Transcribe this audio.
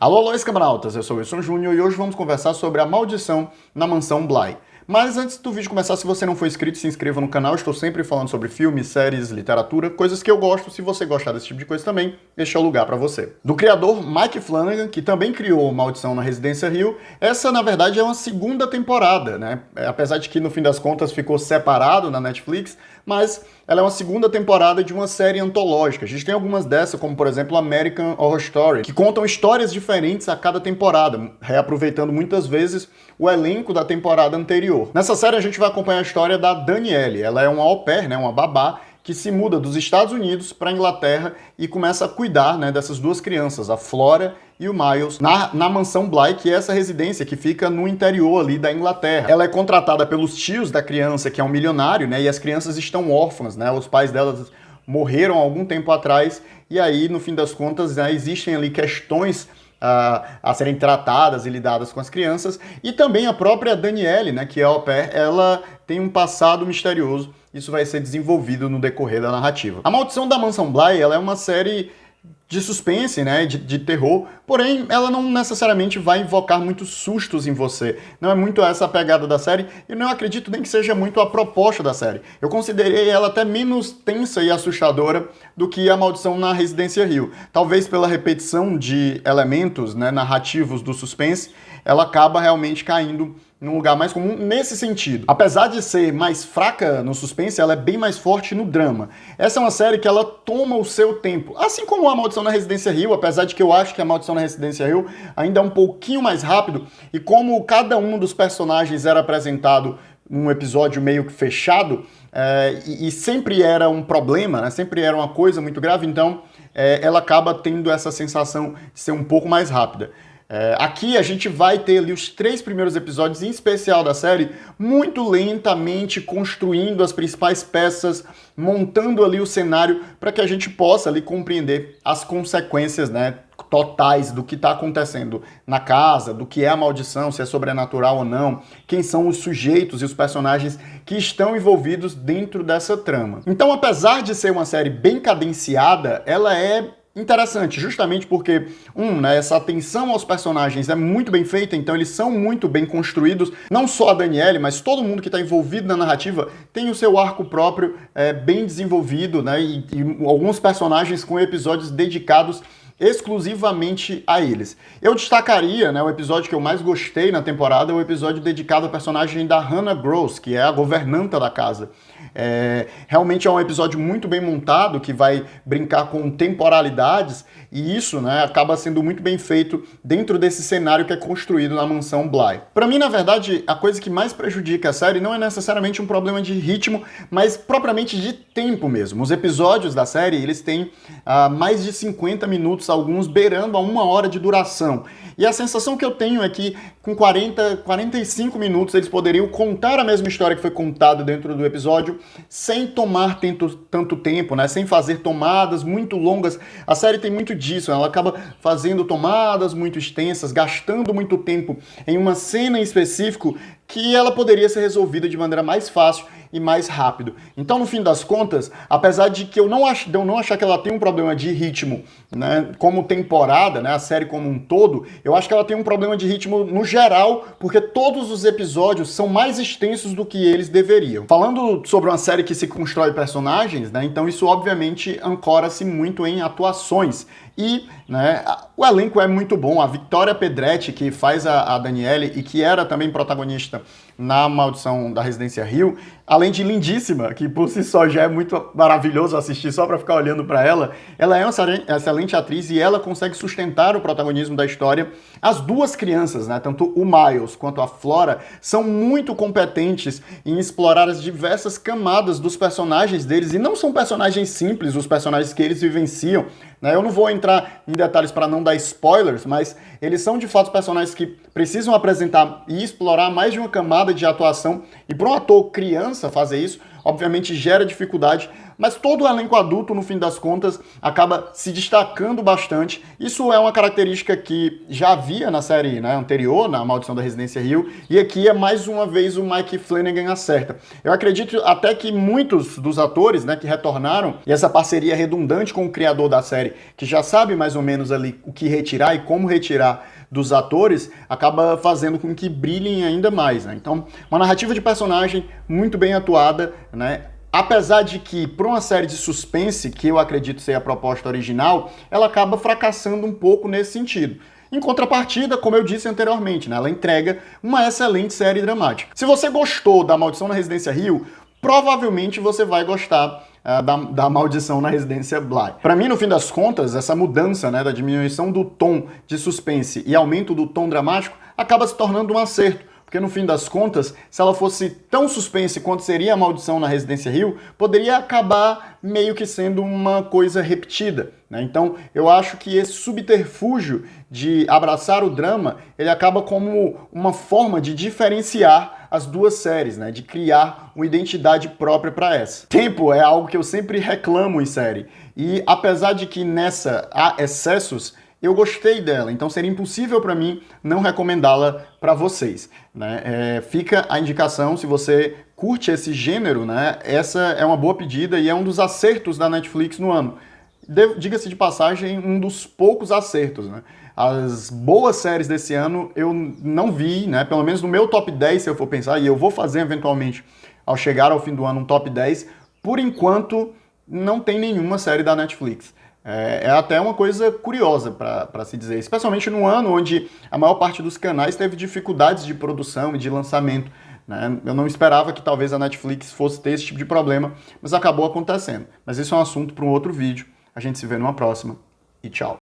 Alô, alô, escambautas, eu sou o Wilson Júnior e hoje vamos conversar sobre a maldição na mansão Bly. Mas antes do vídeo começar, se você não for inscrito, se inscreva no canal. Estou sempre falando sobre filmes, séries, literatura, coisas que eu gosto. Se você gostar desse tipo de coisa também, este é o lugar para você. Do criador Mike Flanagan, que também criou Maldição na Residência Hill, essa na verdade é uma segunda temporada, né? Apesar de que no fim das contas ficou separado na Netflix, mas ela é uma segunda temporada de uma série antológica. A gente tem algumas dessas, como por exemplo American Horror Story, que contam histórias diferentes a cada temporada, reaproveitando muitas vezes o elenco da temporada anterior. Nessa série a gente vai acompanhar a história da Danielle. Ela é uma au pair, né, uma babá, que se muda dos Estados Unidos para a Inglaterra e começa a cuidar, né, dessas duas crianças, a Flora e o Miles, na mansão Bly, que é essa residência que fica no interior ali da Inglaterra. Ela é contratada pelos tios da criança, que é um milionário, né, e as crianças estão órfãs, né, os pais delas morreram há algum tempo atrás, e aí, no fim das contas, né, existem ali questões a serem tratadas e lidadas com as crianças, e também a própria Danielle, né, que é au pair, ela tem um passado misterioso. Isso vai ser desenvolvido no decorrer da narrativa. A Maldição da Mansão Bly, ela é uma série de suspense, né, de terror, porém ela não necessariamente vai invocar muitos sustos em você. Não é muito essa a pegada da série, e não acredito nem que seja muito a proposta da série. Eu considerei ela até menos tensa e assustadora do que a Maldição na Residência Hill. Talvez pela repetição de elementos, né, narrativos do suspense, ela acaba realmente caindo num lugar mais comum nesse sentido. Apesar de ser mais fraca no suspense, ela é bem mais forte no drama. Essa é uma série que ela toma o seu tempo. Assim como a Maldição na Residência Hill, apesar de que eu acho que a Maldição na Residência Hill ainda é um pouquinho mais rápido, e como cada um dos personagens era apresentado num episódio meio que fechado, e sempre era um problema, né? Sempre era uma coisa muito grave, então ela acaba tendo essa sensação de ser um pouco mais rápida. Aqui a gente vai ter ali os 3 primeiros episódios, em especial da série, muito lentamente construindo as principais peças, montando ali o cenário para que a gente possa ali compreender as consequências, né, totais do que está acontecendo na casa, do que é a maldição, se é sobrenatural ou não, quem são os sujeitos e os personagens que estão envolvidos dentro dessa trama. Então, apesar de ser uma série bem cadenciada, ela é interessante, justamente porque, né, essa atenção aos personagens é muito bem feita, então eles são muito bem construídos. Não só a Danielle, mas todo mundo que está envolvido na narrativa tem o seu arco próprio bem desenvolvido, né, e alguns personagens com episódios dedicados exclusivamente a eles. Eu destacaria, né, o episódio que eu mais gostei na temporada, é o episódio dedicado à personagem da Hannah Gross, que é a governanta da casa. Realmente é um episódio muito bem montado, que vai brincar com temporalidades, e isso, né, acaba sendo muito bem feito dentro desse cenário que é construído na mansão Bly. Para mim, na verdade, a coisa que mais prejudica a série não é necessariamente um problema de ritmo, mas propriamente de tempo mesmo. Os episódios da série, eles têm mais de 50 minutos, alguns beirando a 1 hora de duração. E a sensação que eu tenho é que com 45 minutos eles poderiam contar a mesma história que foi contada dentro do episódio, sem tomar tanto tempo, né? Sem fazer tomadas muito longas. A série tem muito disso, ela acaba fazendo tomadas muito extensas, gastando muito tempo em uma cena em específico que ela poderia ser resolvida de maneira mais fácil e mais rápido. Então, no fim das contas, apesar de que eu não achar que ela tem um problema de ritmo, né, como temporada, né, a série como um todo, eu acho que ela tem um problema de ritmo no geral, porque todos os episódios são mais extensos do que eles deveriam. Falando sobre uma série que se constrói personagens, né, então isso obviamente ancora-se muito em atuações. E, né, o elenco é muito bom. A Victoria Pedretti, que faz a Danielle e que era também protagonista na Maldição da Residência Hill, além de lindíssima, que por si só já é muito maravilhoso assistir só para ficar olhando para ela, ela é uma excelente atriz e ela consegue sustentar o protagonismo da história. As duas crianças, né, tanto o Miles quanto a Flora, são muito competentes em explorar as diversas camadas dos personagens deles, e não são personagens simples, os personagens que eles vivenciam, né? Eu não vou entrar em detalhes para não dar spoilers, mas eles são de fato personagens que precisam apresentar e explorar mais de uma camada de atuação, e para um ator criança fazer isso, obviamente gera dificuldade, mas todo o elenco adulto, no fim das contas, acaba se destacando bastante. Isso é uma característica que já havia na série, né, anterior, na Maldição da Residência Hill, e aqui é mais uma vez o Mike Flanagan acerta. Eu acredito até que muitos dos atores, né, que retornaram, e essa parceria redundante com o criador da série, que já sabe mais ou menos ali o que retirar e como retirar dos atores, acaba fazendo com que brilhem ainda mais, né? Então, uma narrativa de personagem muito bem atuada, né? Apesar de que, para uma série de suspense, que eu acredito ser a proposta original, ela acaba fracassando um pouco nesse sentido. Em contrapartida, como eu disse anteriormente, né, ela entrega uma excelente série dramática. Se você gostou da Maldição na Residência Hill, provavelmente você vai gostar da Maldição na Residência Bly. Para mim, no fim das contas, essa mudança, né, da diminuição do tom de suspense e aumento do tom dramático acaba se tornando um acerto. Porque no fim das contas, se ela fosse tão suspense quanto seria a Maldição na Residência Hill, poderia acabar meio que sendo uma coisa repetida, né? Então, eu acho que esse subterfúgio de abraçar o drama, ele acaba como uma forma de diferenciar as duas séries, né? De criar uma identidade própria para essa. Tempo é algo que eu sempre reclamo em série. E apesar de que nessa há excessos, eu gostei dela, então seria impossível para mim não recomendá-la para vocês, né? Fica a indicação, se você curte esse gênero, né? Essa é uma boa pedida e é um dos acertos da Netflix no ano. Diga-se de passagem, um dos poucos acertos, né? As boas séries desse ano eu não vi, né? Pelo menos no meu top 10, se eu for pensar, e eu vou fazer eventualmente, ao chegar ao fim do ano, um top 10, por enquanto não tem nenhuma série da Netflix. É até uma coisa curiosa para se dizer, especialmente no ano onde a maior parte dos canais teve dificuldades de produção e de lançamento, né? Eu não esperava que talvez a Netflix fosse ter esse tipo de problema, mas acabou acontecendo. Mas isso é um assunto para um outro vídeo. A gente se vê numa próxima e tchau.